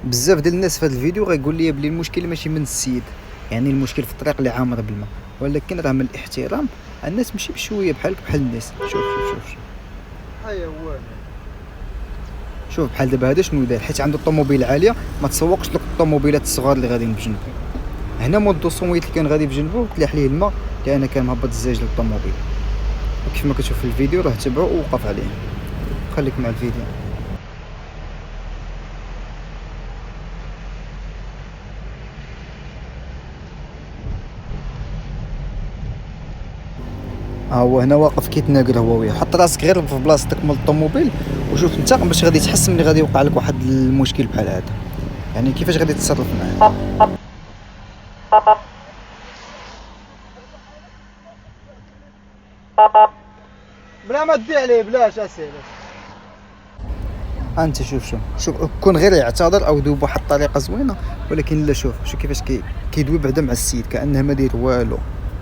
بزاف ديال الناس في هذا الفيديو غيقول لي بلي المشكل ماشي من السيد، يعني المشكل في الطريق اللي عامره بالماء، ولكن راه من الاحترام الناس ماشي بشويه بحالك بحال الناس. شوف حيوان. شوف بحال دابا هذا شنو دار، حيت عنده الطوموبيل عاليه ما تسوقش لك الطوموبيلات الصغار اللي غاديين بجنبو. هنا مول 200 اللي كان غادي بجنبو تلاح ليه الماء لان كان مهبط الزاج للطوموبيل. وكيف ما كتشوف في الفيديو راه تبعو ووقف عليه. خليك مع الفيديو. هو هنا واقف كيتناقر هو وياه. حط راسك غير في بلاصتك مول الطوموبيل وشوف انت باش غادي تحس ملي غادي يوقع لك واحد المشكل بحال هذا، يعني كيفاش غادي تتصرف معاه. بلا ما تدي عليه بلاش اسير. انت شوف كون غير يعتذر او دوب واحد الطريقه زوينه، ولكن لا شوف كيفاش كيدوي بعدا مع السيد كانه ما داير والو.